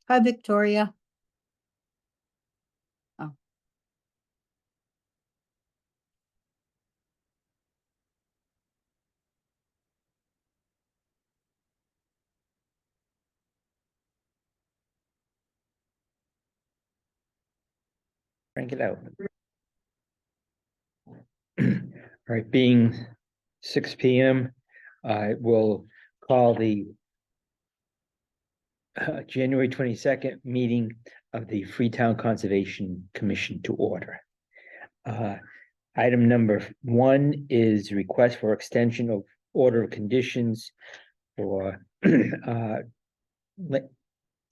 Hi, Victoria. Oh, Crank it out. All right, being 6 p.m., I will call the January 22nd meeting of the Freetown Conservation Commission to order. Item number 1 is request for extension of order of conditions for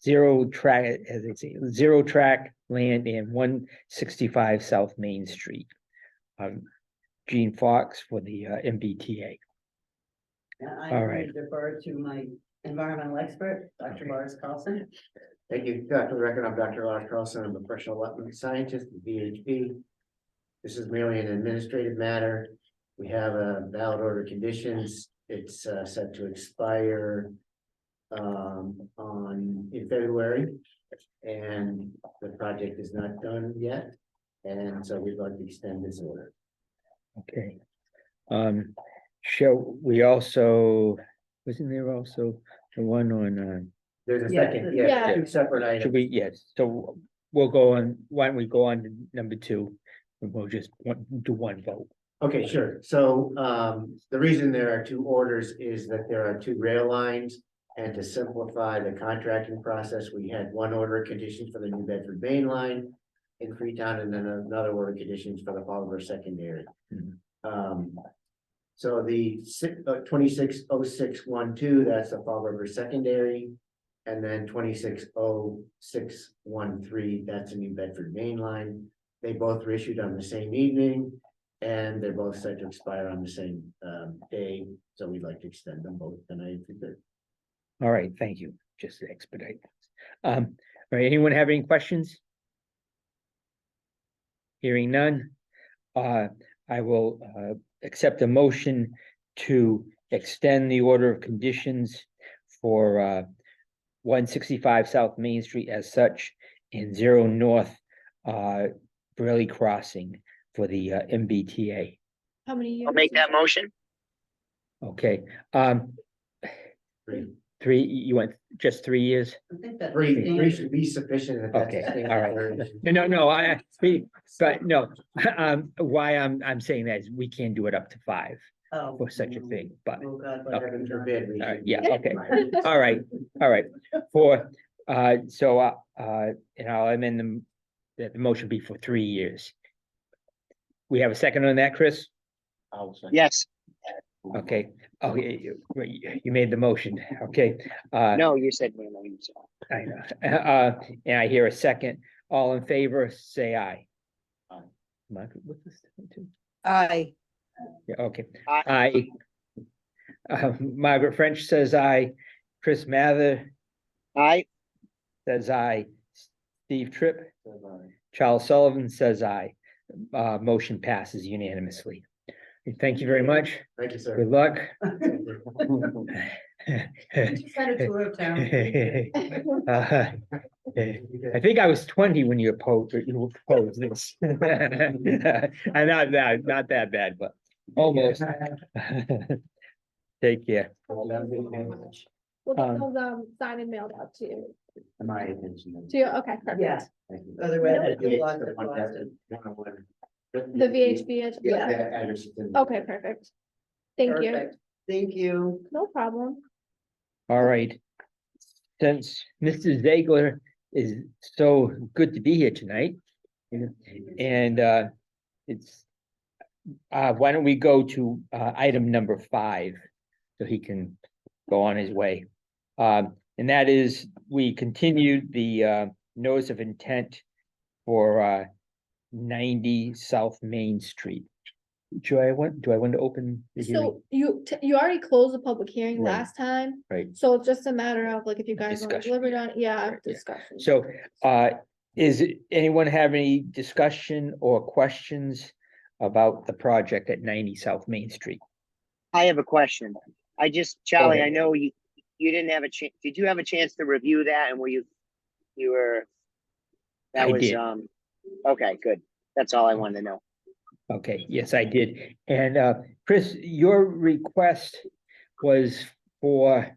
zero track, as they say, zero track land and 165 South Main Street. Gene Fox for the MBTA. I All right. defer to my environmental expert, Dr. Lars Carlson. Thank you. For the record, I'm Dr. Lars Carlson. I'm a professional wetland scientist at VHB. This is merely an administrative matter. We have a valid order of conditions. It's set to expire in February, and the project is not done yet. And so we'd like to extend this order. Okay. Shall we also, wasn't there also the one on, There's a Yeah, second, yeah. two separate items. should we, yes, so we'll go on, why don't we go on to number 2? And we'll just do one vote. Okay, sure. So the reason there are two orders is that there are two rail lines. And to simplify the contracting process, we had one order of conditions for the New Bedford Main Line in Freetown, and then another order of conditions for the Fall River Secondary. So the 260612, that's the Fall River Secondary. And then 260613, that's a New Bedford Main Line. They both were issued on the same evening, and they're both set to expire on the same day. So we'd like to extend them both tonight if we could. All right, thank you. Just to expedite. All right, anyone have any questions? Hearing none, I will accept a motion to extend the order of conditions for 165 South Main Street as such, in 0 North Burley Crossing for the MBTA. How many years? I'll make that motion. Okay, Three. 3, you went just 3 years? I think that's Three should be sufficient. If that's Okay, the standard. all right. No, but no, why I'm saying that is we can do it up to 5 Oh. for such a thing, but, Oh, God. Okay. Heaven forbid. we all right, should- yeah, okay, all right, for, so, and I'll amend them, that the motion be for 3 years. We have a second on that, Chris? Yes. Okay, you made the motion, okay, No, you said my name. So. I know, and I hear a second, all in favor, say aye. Aye. Margaret, what's this? I, Yeah, okay, Aye. aye. Margaret French says aye, Chris Mather Aye. says aye, Steve Tripp, Charles Sullivan says aye. Motion passes unanimously. Thank you very much. Thank you, sir. Good luck. Just had a tour of town. I think I was 20 when you proposed this. I'm not that bad, but almost. Take care. We'll get those signed and mailed out to you. My attention. To you, okay, perfect. Yeah, Thank you. otherwise I'd be Yeah, lost the at one Boston. The VHB, Yeah. yeah, the address is in- okay, perfect. Thank you, Perfect. Thank you. no problem. All right. Since Mr. Ziegler is so good to be here tonight. And it's, why don't we go to item number 5, so he can go on his way. And that is, we continued the notice of intent for 90 South Main Street. Do I want to open the hearing? So you already closed the public hearing Right. last time, Right. so it's just a matter of like, if you guys want to Discussion. deliver it on, yeah, Right, yeah. discussion. So, anyone have any discussion or questions about the project at 90 South Main Street? I have a question. Charlie, ahead. I know you didn't have a chance. Did you have a chance to review that, and were you You were, that I was, did. okay, good. That's all I wanted to know. Okay, yes, I did. And Chris, your request was for,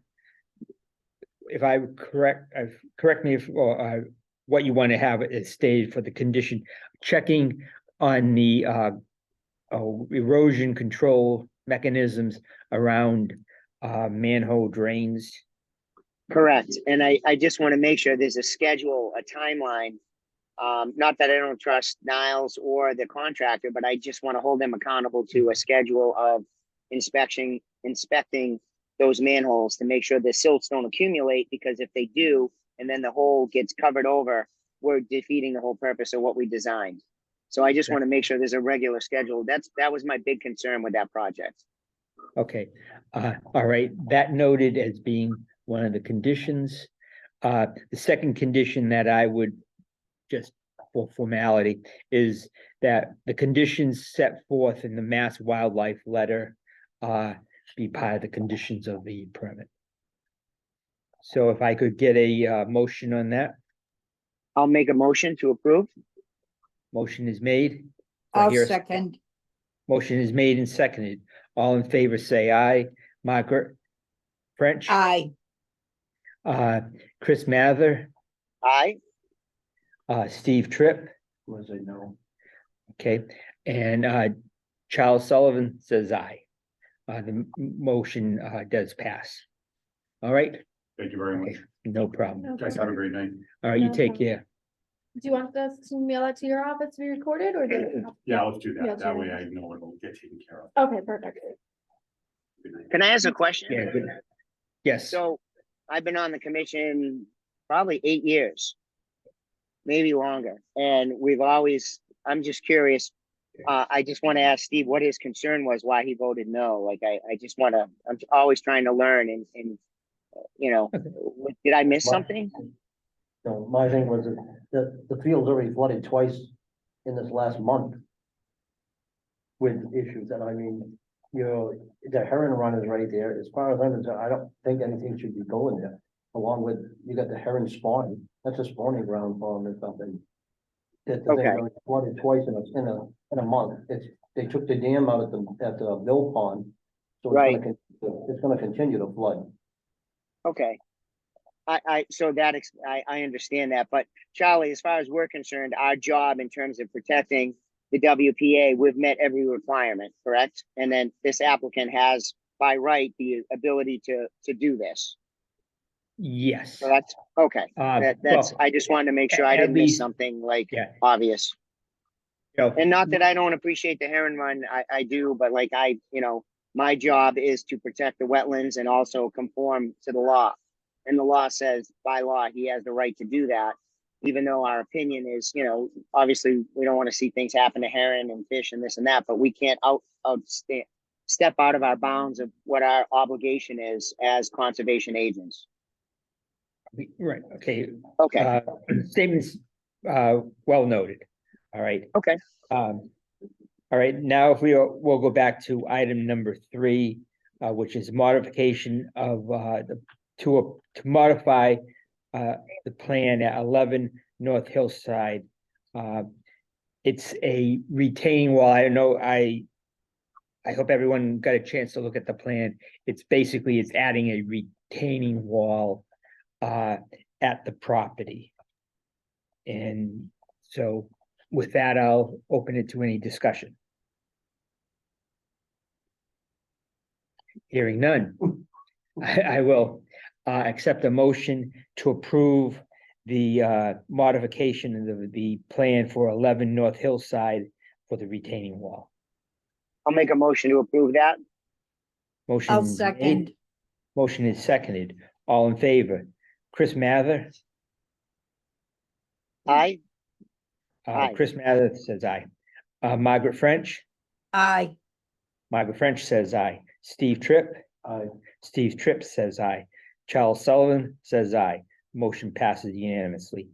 if I correct me if, or what you want to have is stated for the condition, checking on the erosion control mechanisms around manhole drains. Correct. And I just want to make sure there's a schedule, a timeline. Not that I don't trust Niles or the contractor, but I just want to hold them accountable to a schedule of inspecting those manholes to make sure the silts don't accumulate, because if they do, and then the hole gets covered over, we're defeating the whole purpose of what we designed. So I just want to make sure there's a regular schedule. That was my big concern with that project. Okay, all right, that noted as being one of the conditions. The second condition that I would, just for formality, is that the conditions set forth in the Mass Wildlife Letter be part of the conditions of the permit. So if I could get a motion on that. I'll make a motion to approve. Motion is made. Do I I'll hear a- second. Motion is made and seconded. All in favor, say aye. Margaret French, Aye. Chris Mather, Aye. Steve Tripp, Was it no? okay, and Charles Sullivan says aye. The motion does pass. All right, Thank you very much. okay, no problem. No Guys, have a problem. great night. All right, you No take problem. care. Do you want us to mail it to your office to be recorded or? Yeah, let's do Yeah, that. That sure. way I know it'll get taken care of. Okay, perfect. Good night. Can I ask a question? Yeah, good. Yes, So I've been on the commission probably 8 years, maybe longer. And I'm just curious. I just want to ask Steve what his concern was, why he voted no. Like, I'm always trying to learn and did I miss something? No, my thing was that the field's already flooded twice in this last month with issues, and I mean, the heron run is right there. As far as I'm concerned, I don't think anything should be going there. Along with, you got the heron spawning, that's a spawning ground for them or something. The thing Okay. already flooded twice in a month. They took the dam out at the mill pond. So Right. It's gonna continue to flood. Okay. I understand that, but Charlie, as far as we're concerned, our job in terms of protecting the WPA, we've met every requirement, correct? And then this applicant has by right the ability to do this. yes. So that's okay. That's Well, I just wanted to make sure I at didn't miss least- something like Yeah. obvious. So, And not that I don't appreciate the heron run, I do, but like my job is to protect the wetlands and also conform to the law. And the law says by law, he has the right to do that, even though our opinion is, obviously we don't want to see things happen to heron and fish and this and that, but we can't step out of our bounds of what our obligation is as conservation agents. right, okay, Okay, statements, well noted. All right. okay, All right, now if we'll go back to item number 3, which is modification of to modify the plan at 11 North Hillside. It's a retaining wall. I know I hope everyone got a chance to look at the plan. It's adding a retaining wall at the property. And so with that, I'll open it to any discussion. Hearing none, I will accept a motion to approve the modification of the plan for 11 North Hillside for the retaining wall. I'll make a motion to approve that. Motion I'll is made. second. Motion is seconded. All in favor? Chris Mather? Aye. Aye. Chris Mather says aye. Margaret French? Aye. Margaret French says aye. Steve Tripp? Aye. Steve Tripp says aye. Charles Sullivan says aye. Motion passes unanimously.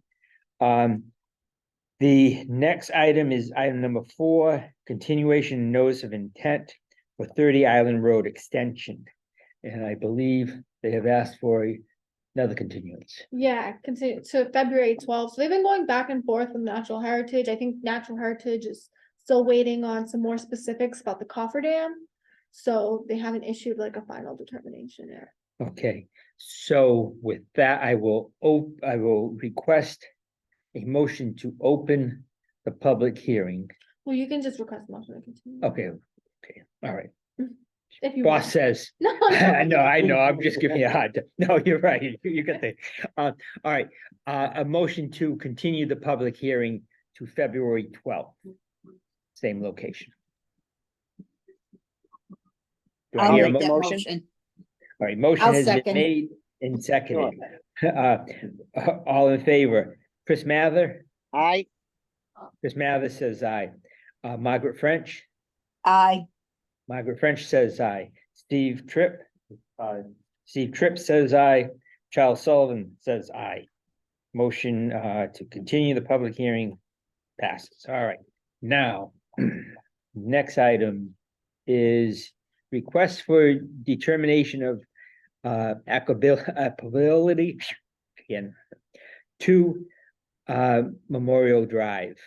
The next item is item number 4, continuation notice of intent for 30 Island Road extension. And I believe they have asked for another continuance. Yeah, continue to February 12th. So they've been going back and forth with Natural Heritage. I think Natural Heritage is still waiting on some more specifics about the cofferdam. So they haven't issued like a final determination yet. Okay, so with that, I will request a motion to open the public hearing. Well, you can just request a motion to continue. Okay, all right. If you Boss want. says, No, I no. know, I'm just giving you a hard time. No, you're right, you got the, all right, a motion to continue the public hearing to February 12th. Same location. Do I I'll hear a make that motion? motion. All right, motion I'll has been second. made and seconded. All in favor, Chris Mather, Aye, Chris Mather says aye. Margaret French, Aye. Margaret French says aye. Steve Tripp, Aye. Steve Tripp says aye. Charles Sullivan says aye. Motion to continue the public hearing passes. All right, now, next item is request for determination of applicability again to Memorial Drive.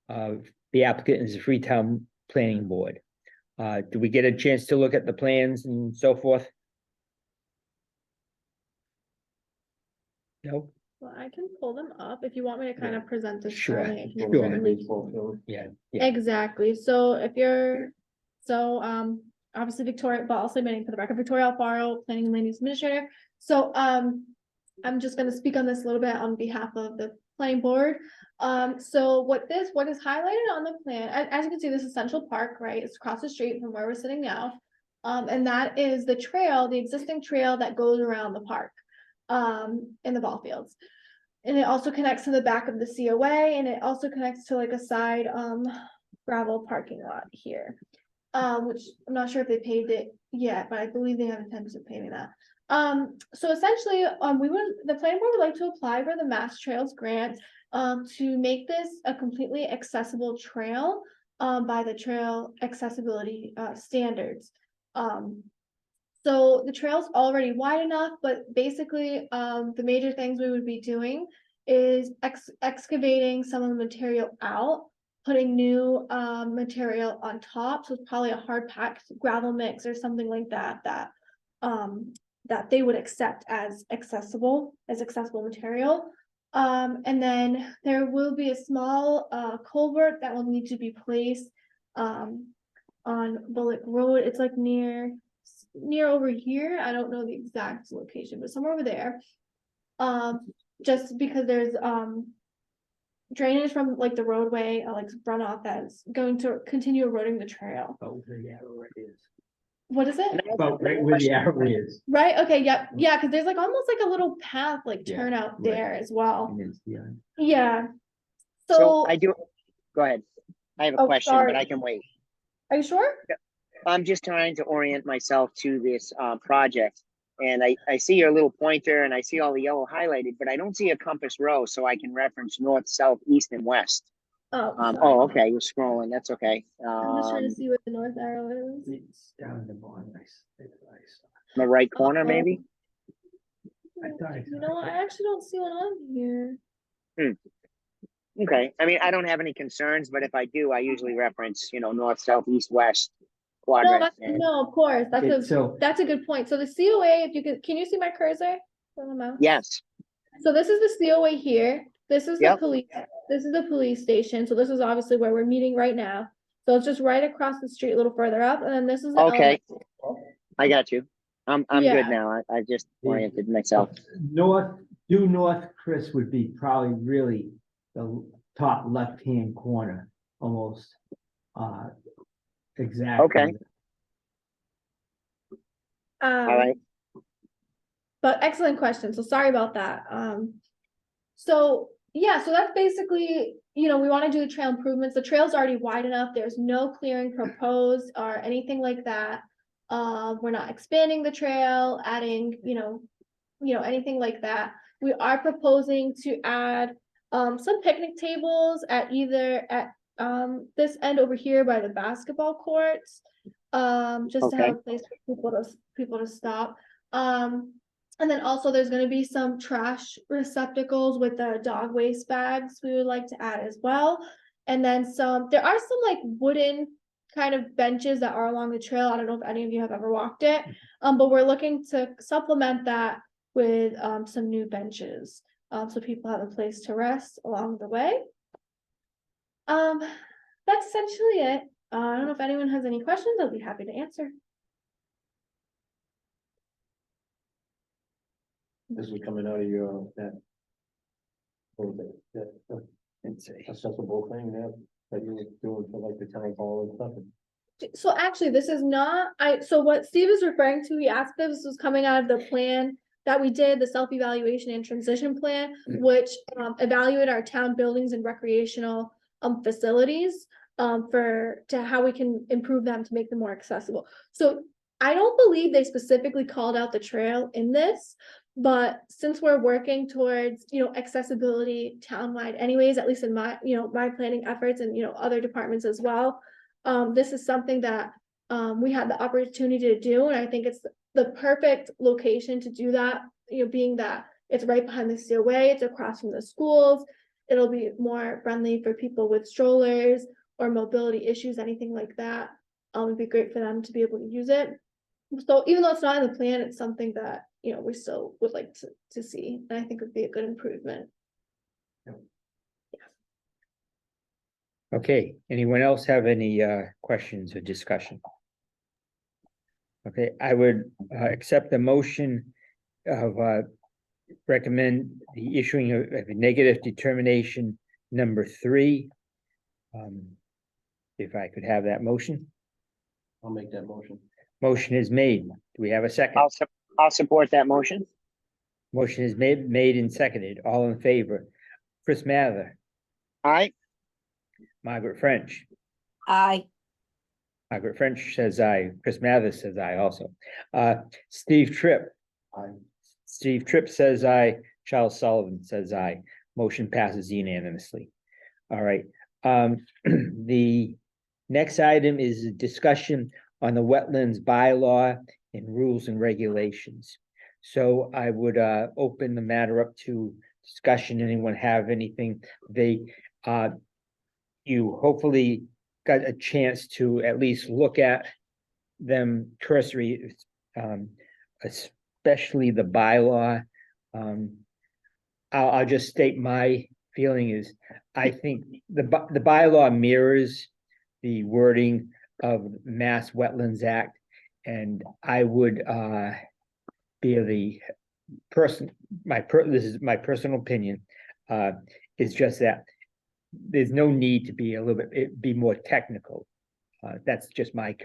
The applicant is the Freetown Planning Board. Do we get a chance to look at the plans and so forth? No? Well, I can pull them up if you want me to kind of present this. Sure, early, I can sure. certainly- Baseball field. Yeah. Exactly, so if you're, so, obviously Victoria, but also meaning for the record, Victoria Alfaro, Planning and Land Use Administrator. So, I'm just gonna speak on this a little bit on behalf of the planning board. So what is highlighted on the plan, as you can see, this is Central Park, right? It's across the street from where we're sitting now. And that is the trail, the existing trail that goes around the park, in the ball fields. And it also connects to the back of the COA, and it also connects to like a side, gravel parking lot here. Which I'm not sure if they paved it yet, but I believe they have intentions of paving that. So essentially, the planning board would like to apply for the Mass Trails grant, to make this a completely accessible trail, by the trail accessibility, standards. So the trail's already wide enough, but basically, the major things we would be doing is excavating some of the material out, putting new material on top, so it's probably a hard packed gravel mix or something like that, that they would accept as accessible material. And then there will be a small culvert that will need to be placed on Bullock Road. It's like near over here. I don't know the exact location, but somewhere over there. Just because there's drainage from like the roadway, like runoff that's going to continue eroding the trail. Oh, where the arrow is. What is it? About right where the arrow is. Right, okay, yep, yeah, because there's like almost like a little path, like Yeah, turn out right. there as well. And it's, yeah. Yeah. so So, I do, go ahead. I have a Oh, question, sorry. but I can wait. are you sure? I'm just trying to orient myself to this project. And I see your little pointer and I see all the yellow highlighted, but I don't see a compass rose, so I can reference north, south, east, and west. Oh, sorry. Oh, okay, you're scrolling, that's okay. I'm just trying to see where the north arrow is. It's down the bottom. The right corner, maybe? I thought I You know what, I actually don't see one on here. Okay, I mean, I don't have any concerns, but if I do, I usually reference, north, south, east, west No, quadrant. and- no, of course, So, that's a good point. So the COA, if you could, can you see my cursor? On the mouse? Yes, So this is the COA here. This is the Yep. police, this is the police station. So this is obviously where we're meeting right now. So it's just right across the street, a little further up, and then this is the Okay. elementary school. I got you. I'm Yeah. good now. I just oriented myself. due north, Chris, would be probably really the top left-hand corner, almost, exactly. Okay. All right. But excellent question. So sorry about that. So yeah, so that's basically, we want to do the trail improvements. The trail's already wide enough. There's no clearing proposed or anything like that. We're not expanding the trail, adding, anything like that. We are proposing to add some picnic tables at this end over here by the basketball courts. Just to have a place for people to stop. And then also there's gonna be some trash receptacles with the dog waste bags we would like to add as well. And then there are some like wooden kind of benches that are along the trail. I don't know if any of you have ever walked it. But we're looking to supplement that with some new benches. So people have a place to rest along the way. That's essentially it. I don't know if anyone has any questions. I'll be happy to answer. This is coming out of your, that. What was it, that Let's see. accessible thing that you were doing for like the town hall and stuff. So actually, this is not, so what Steve is referring to, he asked if this was coming out of the plan that we did, the self-evaluation and transition plan, which evaluate our town buildings and recreational facilities to how we can improve them to make them more accessible. So I don't believe they specifically called out the trail in this, but since we're working towards, accessibility townwide anyways, at least in my, my planning efforts and, other departments as well. This is something that we had the opportunity to do, and I think it's the perfect location to do that, being that it's right behind the COA, it's across from the schools. It'll be more friendly for people with strollers or mobility issues, anything like that. It'd be great for them to be able to use it. So even though it's not in the plan, it's something that, we still would like to see, and I think would be a good improvement. Okay, anyone else have any questions or discussion? Okay, I would accept the motion of recommend the issuing of a negative determination number 3. If I could have that motion. I'll make that motion. Motion is made. Do we have a second? I'll support that motion. Motion is made and seconded. All in favor? Chris Mather, Aye. Margaret French. Aye. Margaret French says aye. Chris Mather says aye also. Steve Tripp. Aye. Steve Tripp says aye. Charles Sullivan says aye. Motion passes unanimously. All right. The next item is a discussion on the wetlands bylaw and rules and regulations. So I would open the matter up to discussion. Anyone have anything? You hopefully got a chance to at least look at them cursory, especially the bylaw. I'll just state my feeling is, I think the bylaw mirrors the wording of Mass Wetlands Act, and I would be the person, this is my personal opinion, is just that there's no need to be a little bit, be more technical. That's just my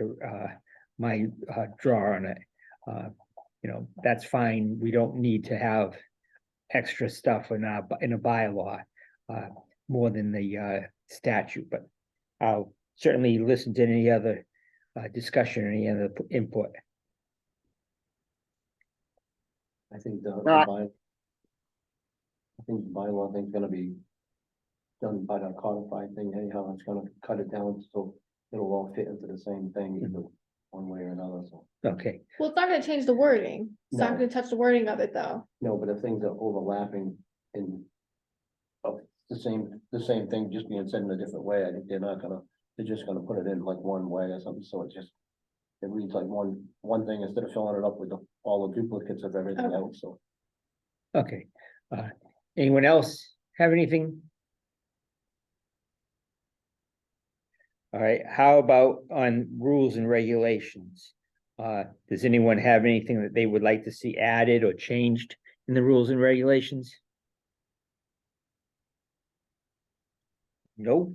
draw on it. That's fine. We don't need to have extra stuff in a bylaw, more than the statute, but I'll certainly listen to any other discussion or any other input. I think the Right. I think the bylaw thing's gonna be done by the codified thing anyhow. It's gonna cut it down so it'll all fit into the same thing, either one way or another, so. Okay, Well, it's not gonna change the wording. It's not No. gonna touch the wording of it, though. No, but if things are overlapping in of the same thing just being said in a different way, I think they're just gonna put it in like one way or something, so it reads like one thing instead of filling it up with all the duplicates of everything Okay. else, so. okay. Anyone else have anything? All right, how about on rules and regulations? Does anyone have anything that they would like to see added or changed in the rules and regulations? No?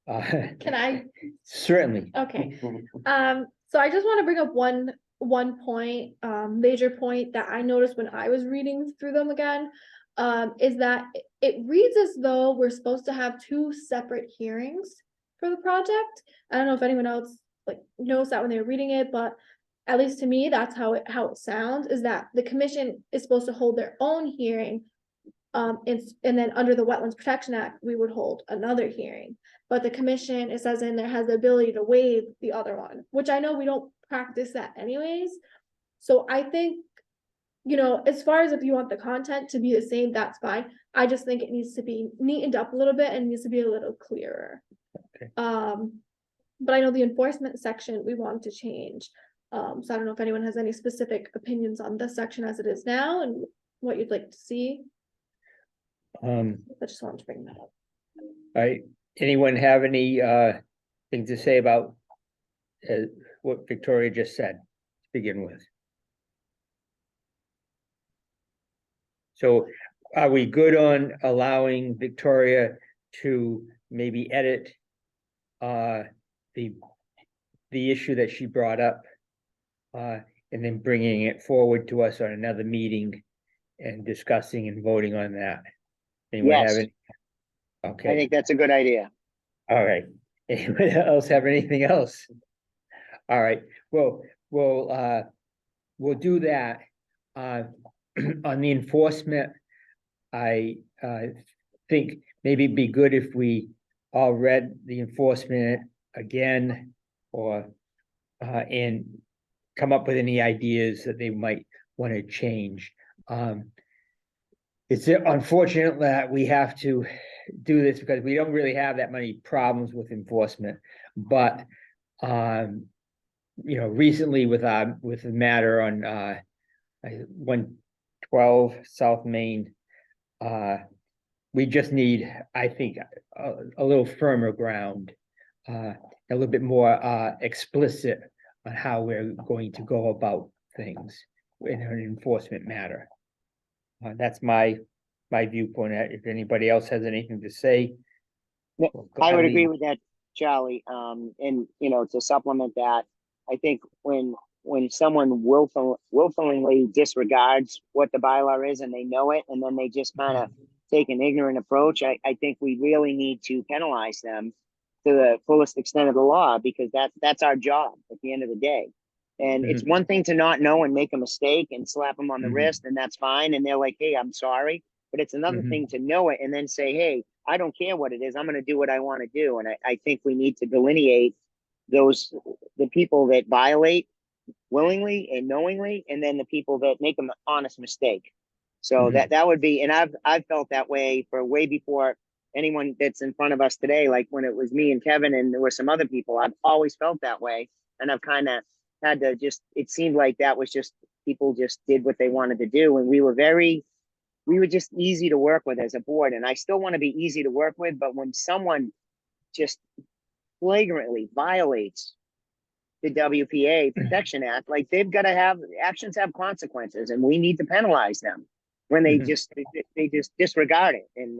Can I? Certainly. Okay. So I just want to bring up one point, major point that I noticed when I was reading through them again. Is that it reads as though we're supposed to have 2 separate hearings for the project. I don't know if anyone else knows that when they were reading it, but at least to me, that's how it sounds, is that the commission is supposed to hold their own hearing. And then under the Wetlands Protection Act, we would hold another hearing. But the commission, it says in there, has the ability to waive the other one, which I know we don't practice that anyways. So I think you know, as far as if you want the content to be the same, that's fine. I just think it needs to be neatened up a little bit and needs to be a little clearer. Okay. But I know the enforcement section we want to change. So I don't know if anyone has any specific opinions on this section as it is now and what you'd like to see. I just wanted to bring that up. Right, anyone have any things to say about what Victoria just said to begin with? So are we good on allowing Victoria to maybe edit the issue that she brought up and then bringing it forward to us on another meeting and discussing and voting on that? Anyone have Yes. any? I Okay, think that's a good idea. all right. Anyone else have anything else? All right, well, we'll do that. On the enforcement, I think maybe it'd be good if we all read the enforcement again or and come up with any ideas that they might want to change. It's unfortunate that we have to do this because we don't really have that many problems with enforcement, but you know, recently with the matter on 112 South Main, we just need, I think, a little firmer ground, a little bit more explicit on how we're going to go about things in an enforcement matter. That's my viewpoint. If anybody else has anything to say. Yeah, we'll I would agree gladly- with that, Charlie. And you know, to supplement that, I think when someone willfully disregards what the bylaw is and they know it, and then they just kind of take an ignorant approach, I think we really need to penalize them to the fullest extent of the law, because that's our job at the end of the day. And it's one thing to not know and make a mistake and slap them on the Mhm. wrist, and that's fine. And they're like, hey, I'm sorry. But it's another Mhm. thing to know it and then say, hey, I don't care what it is. I'm going to do what I want to do. And I think we need to delineate the people that violate willingly and knowingly, and then the people that make an honest mistake. So Mhm. that would be, and I've felt that way for way before anyone that's in front of us today. Like when it was me and Kevin and there were some other people, I've always felt that way. And I've kind of had to it seemed like that was just, people just did what they wanted to do. And we were just easy to work with as a board. And I still want to be easy to work with, but when someone just flagrantly violates the WPA Protection Act, like they've got to have actions, have consequences, and we need to penalize them when they just disregard it. And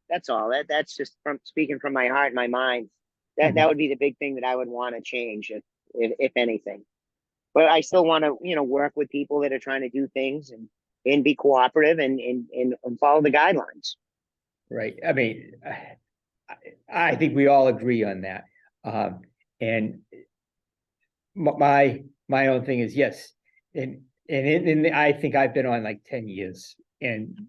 that's all. That's just from speaking from my heart and my mind. That would be the big thing that I would want to change, if anything. But I still want to, work with people that are trying to do things and be cooperative and follow the guidelines. Right, I mean, I think we all agree on that. And my own thing is, yes, and I think I've been on like 10 years, and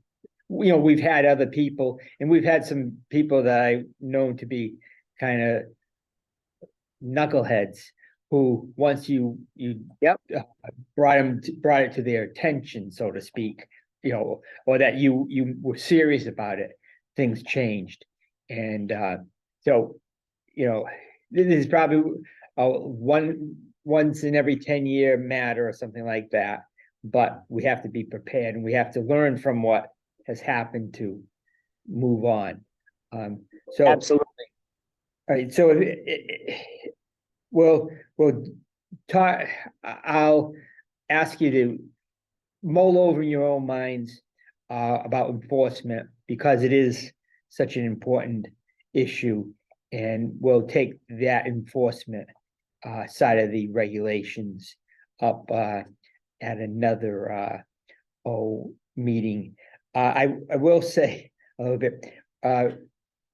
we've had other people, and we've had some people that I known to be kind of knuckleheads who, once you brought it to their attention, so to speak, or that you were serious about it, things changed. And so this is probably once in every 10-year matter or something like that, but we have to be prepared and we have to learn from what has happened to move on. So Absolutely. all right, so we'll talk. I'll ask you to mull over in your own minds about enforcement, because it is such an important issue, and we'll take that enforcement side of the regulations up at another meeting. I will say a little bit,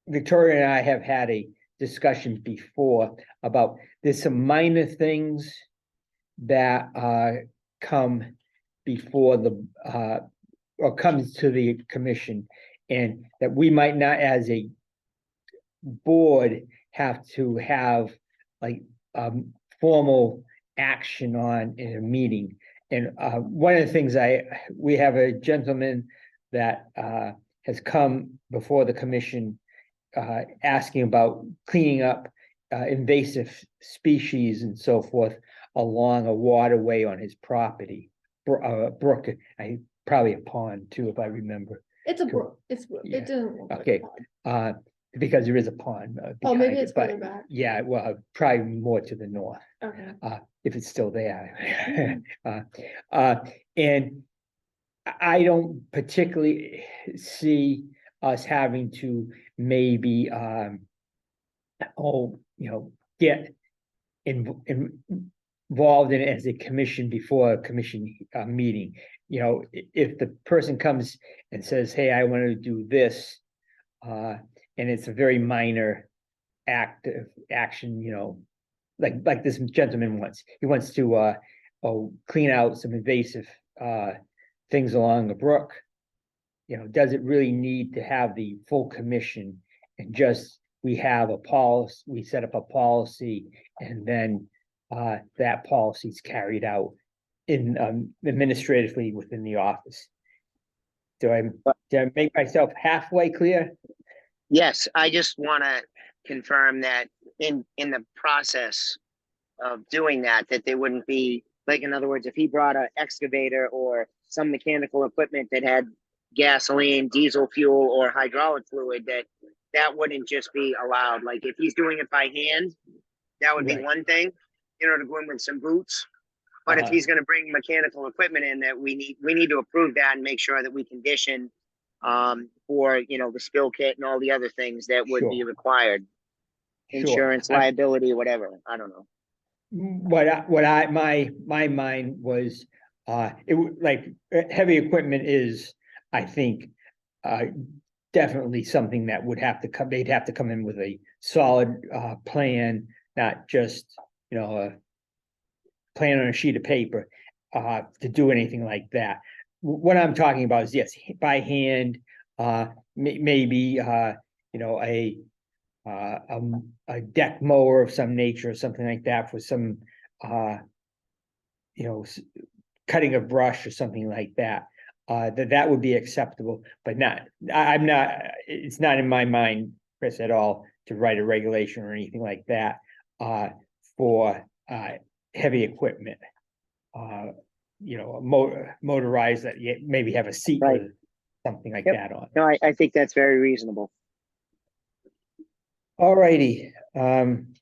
Victoria and I have had a discussion before about there's some minor things that come before or comes to the commission, and that we might not as a board have to have like formal action on in a meeting. And one of the things we have a gentleman that has come before the commission asking about cleaning up invasive species and so forth along a waterway on his property. Brook, probably a pond too, if I remember. It's a Cool. brook, Yeah. it doesn't. look like a Okay. pond. Because there is a pond. Oh, maybe behind it, it's but further back, Yeah, well, probably more to the north. okay. If it's still there. And I don't particularly see us having to maybe, get involved in it as a commission before a commission, meeting. If the person comes and says, hey, I want to do this, and it's a very minor action, like this gentleman wants. He wants to clean out some invasive things along the brook. Does it really need to have the full commission and just we have a policy, we set up a policy and then that policy is carried out in administratively within the office? Did I make myself halfway clear? Yes, I just want to confirm that in the process of doing that there wouldn't be, like, in other words, if he brought an excavator or some mechanical equipment that had gasoline, diesel fuel, or hydraulic fluid, that wouldn't just be allowed. Like, if he's doing it by hand, that would be Right. one thing, to go in with some boots. But if Uh-huh. he's gonna bring mechanical equipment in, that we need to approve that and make sure that we condition for, the spill kit and all the other things that would be Sure. required. Sure. Insurance, liability, whatever, I don't know. My mind was, it would, like, heavy equipment is, I think, definitely something that would have to come, they'd have to come in with a solid, plan, not just, a plan on a sheet of paper, to do anything like that. What I'm talking about is, yes, by hand, maybe, a deck mower of some nature or something like that for some, cutting a brush or something like that. That would be acceptable, but I'm not, it's not in my mind, Chris, at all, to write a regulation or anything like that, for, heavy equipment. Motorized that maybe have a seat Right. or something like Yep. that on. No, I think that's very reasonable. Alrighty, Can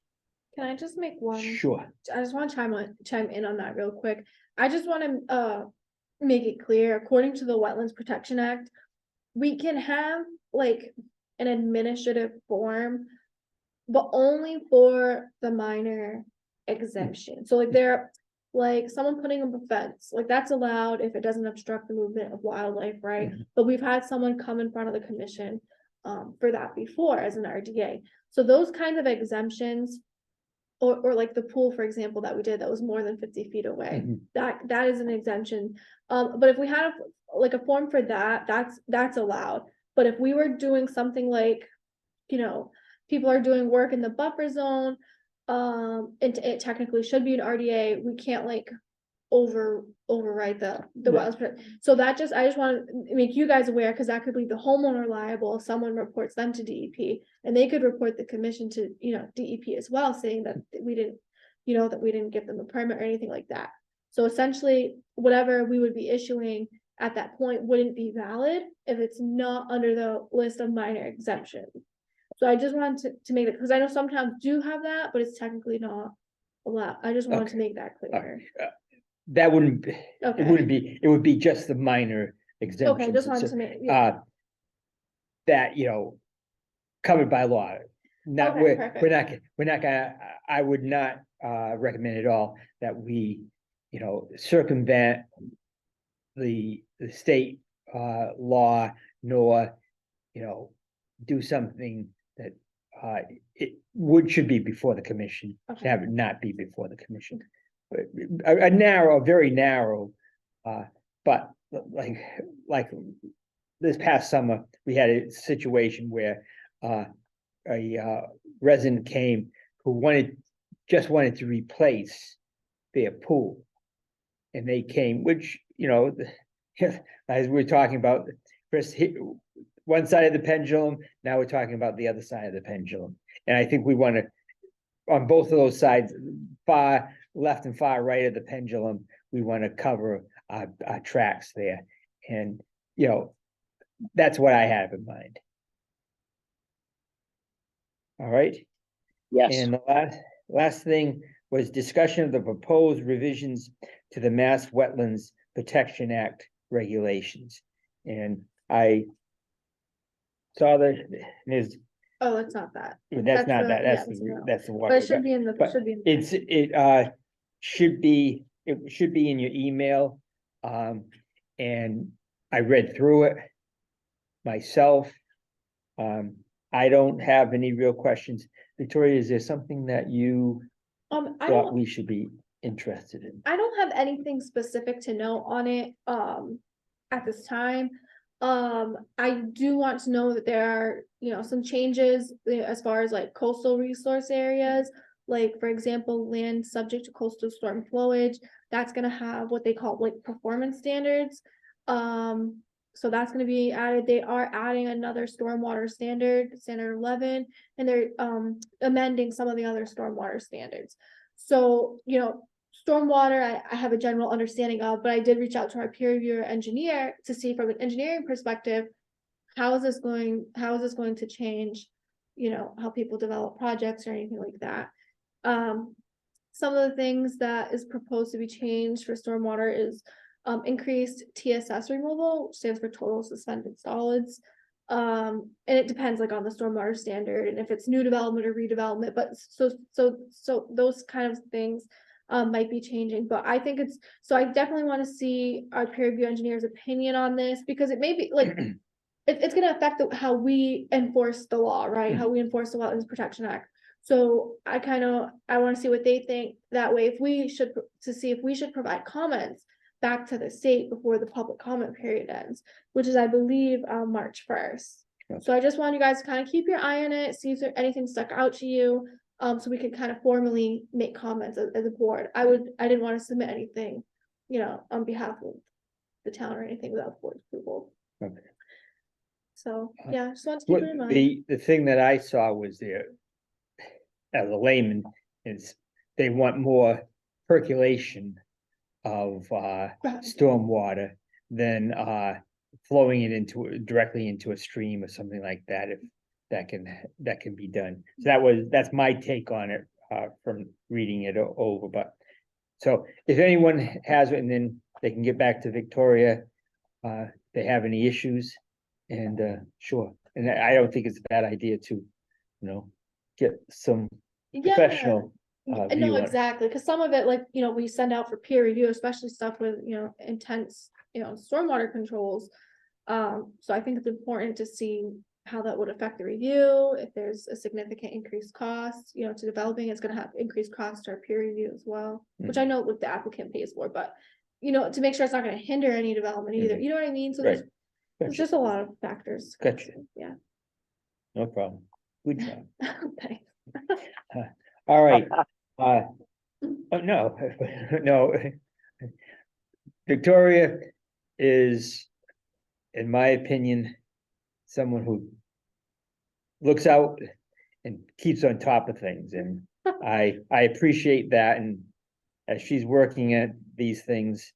I just make one? sure. I just want to chime in on that real quick. I just want to make it clear, according to the Wetlands Protection Act, we can have like an administrative form, but only for the minor exemption. So like someone putting up a fence, like that's allowed if it doesn't obstruct the movement of wildlife, right? But we've had someone come in front of the commission for that before as an RDA. So those kinds of exemptions, or like the pool, for example, that we did, that was more than 50 feet away. Mhm. That is an exemption. But if we had like a form for that, that's allowed. But if we were doing something like, people are doing work in the buffer zone, it technically should be an RDA, we can't like override the Right. wetlands. So I just want to make you guys aware, because that could leave the homeowner liable if someone reports them to DEP, and they could report the commission to, DEP as well, saying that we didn't give them a permit or anything like that. So essentially, whatever we would be issuing at that point wouldn't be valid if it's not under the list of minor exemptions. So I just wanted to make it, because I know some towns do have that, but it's technically not allowed. I just wanted to make that clear. That wouldn't, it Okay, wouldn't be, it would be just the minor exemptions. okay, just wanted to make, yeah. That, covered by law. Not, Okay, we're not gonna, I would not, recommend at all that we, circumvent the state, law, nor, do something that, should be before the commission, Okay. to have it not be before the commission. A very narrow, but like this past summer, we had a situation where a resident came who just wanted to replace their pool. and they came, which, you know, as we're talking about, Chris hit one side of the pendulum, now we're talking about the other side of the pendulum. And I think we want to, on both of those sides, far left and far right of the pendulum, we want to cover our tracks there. And, you know, that's what I have in mind. All right. Yes, And the last thing was discussion of the proposed revisions to the Mass Wetlands Protection Act regulations. And I saw that there's, Oh, it's not that, that's not that, yeah, that's the but water. it should be in the, but should be. it should be in your email. And I read through it myself. I don't have any real questions. Victoria, is there something that you I thought don't, we should be interested in? I don't have anything specific to know on it, at this time. I do want to know that there are, you know, some changes as far as like coastal resource areas. Like, for example, land subject to coastal storm flowage, that's gonna have what they call like performance standards. So that's gonna be added. They are adding another stormwater standard, standard 11, and they're amending some of the other stormwater standards. So, you know, stormwater, I have a general understanding of, but I did reach out to our peer reviewer engineer to see from an engineering perspective, how is this going to change, you know, how people develop projects or anything like that. Some of the things that is proposed to be changed for stormwater is increased TSS removal, which stands for total suspended solids. And it depends like on the stormwater standard and if it's new development or redevelopment, but so those kind of things might be changing, but I think so I definitely want to see our peer review engineer's opinion on this, because it may be like, it's gonna affect how we enforce the law, right? How we enforce the Wetlands Protection Act. So I want to see what they think, that way if we should provide comments back to the state before the public comment period ends, which is, I believe, March 1st. So I just want you guys to kind of keep your eye on it, see if there anything stuck out to you, so we could kind of formally make comments as a board. I didn't want to submit anything, you know, on behalf of the town or anything without board approval. Okay. So, yeah, just want to keep What it in mind. the thing that I saw was there, as a layman, is they want more percolation of stormwater than flowing it directly into a stream or something like that, if that can be done. So that's my take on it from reading it over. But so if anyone has it, and then they can get back to Victoria, they have any issues, and sure. And I don't think it's a bad idea to, you know, get some professional view No, on it. exactly, because some of it, like, you know, we send out for peer review, especially stuff with, you know, intense, you know, stormwater controls. So I think it's important to see how that would affect the review, if there's a significant increased cost, you know, to developing, it's gonna have increased cost to our peer review as well, which I know what the applicant pays for, but you know, to make sure it's not gonna hinder any development either, you know what I mean? So there's Gotcha. just a lot of factors. Gotcha. Yeah. No problem. Good job. Thanks. All right. Oh, no, no. Victoria is, in my opinion, someone who looks out and keeps on top of things, and I appreciate that. And as she's working at these things,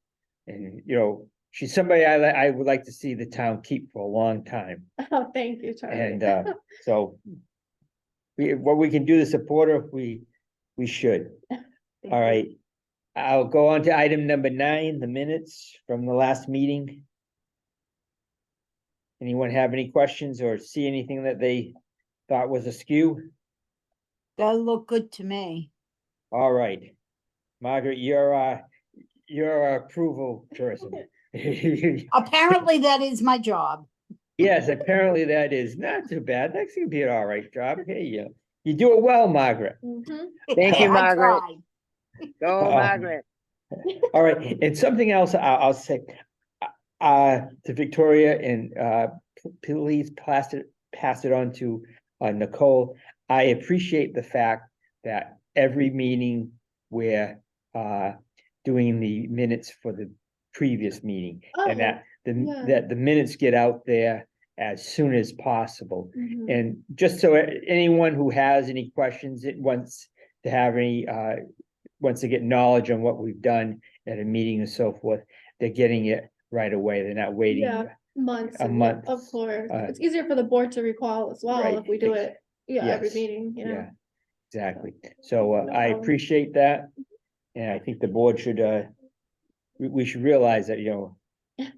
and you know, she's somebody I would like to see the town keep for a long time. Oh, thank you, Charlie. And so what we can do to support her, we should. Thank All you. right. I'll go on to item number 9, the minutes from the last meeting. Anyone have any questions or see anything that they thought was askew? That look good to me. All right. Margaret, you're our approval person. Apparently that is my job. Yes, apparently that is not too bad. That's gonna be an all right job. Hey, you do it well, Margaret. Mhm. Thank you, I Margaret. tried. Go, Um, Margaret. All right, and something else I'll say, to Victoria, and please pass it on to Nicole. I appreciate the fact that every meeting where doing the minutes for the previous meeting. And Oh, that, yeah. that the minutes get out there as soon as possible. Mhm. And just so anyone who has any questions, it wants to have any, wants to get knowledge on what we've done at a meeting and so forth, they're getting it right away. They're not waiting. Yeah. Months. A and month, Of course. uh, It's easier for the board to recall as well right, if we do it, every yes, meeting, you know. Yeah, exactly. So No I problem. appreciate that. And I think the board should, we should realize that,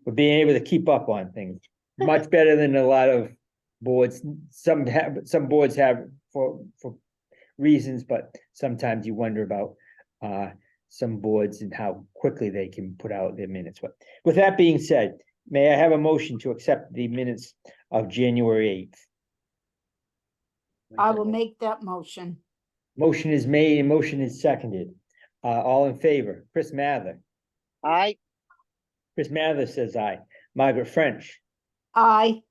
we're being able to keep up on things much better than a lot of boards. Some boards have for reasons, but sometimes you wonder about some boards and how quickly they can put out their minutes. But with that being said, may I have a motion to accept the minutes of January 8th? I will make that motion. Motion is made and motion is seconded. All in favor, Chris Mather. Aye, Chris Mather says aye. Margaret French. I,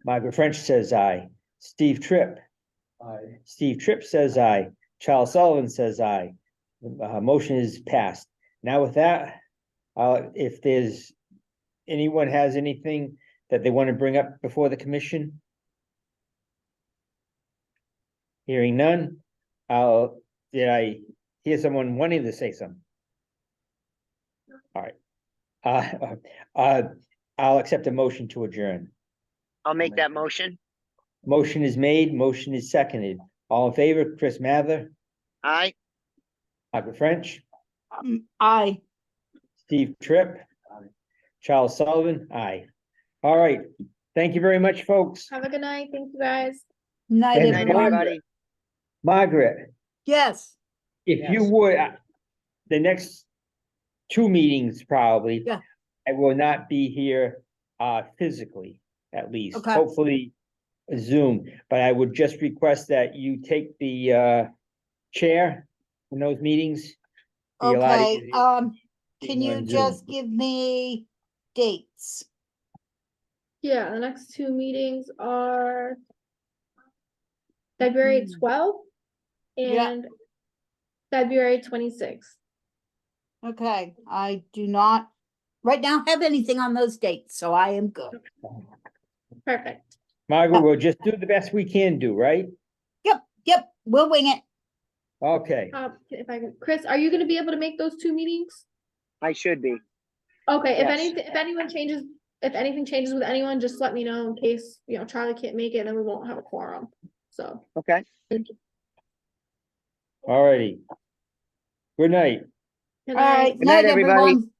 Margaret French says aye. Steve Tripp. I, Steve Tripp says aye. Charles Sullivan says aye. Motion is passed. Now with that, if there's anyone has anything that they want to bring up before the commission? Hearing none, did I hear someone wanting to say something? All right. I'll accept a motion to adjourn. I'll make that motion. Motion is made, motion is seconded. All in favor, Chris Mather, Aye, Margaret French, I. Steve Tripp, Charles Sullivan, aye. All right, thank you very much, folks. Have a good night. Thank you guys. Night, Good night, everyone. everybody. Margaret, Yes, if you Yes. would, the next two meetings probably. Yeah. I will not be here, physically, at least, Okay. hopefully Zoom, but I would just request that you take the, chair in those meetings. Be allowed to- okay, can being you on Zoom. just give me dates? Yeah, the next two meetings are February 12th Yeah. and February 26th. Okay, I do not right now have anything on those dates, so I am good. Perfect. Margaret, we'll just do the best we can do, right? Yep, we'll wing it. Okay, If I can, Chris, are you gonna be able to make those two meetings? I should be. Okay, if Yes. if anything changes with anyone, just let me know in case, Charlie can't make it, then we won't have a quorum. So, Okay. all righty. Good night. good All right, night. Good night, night, everybody. everyone.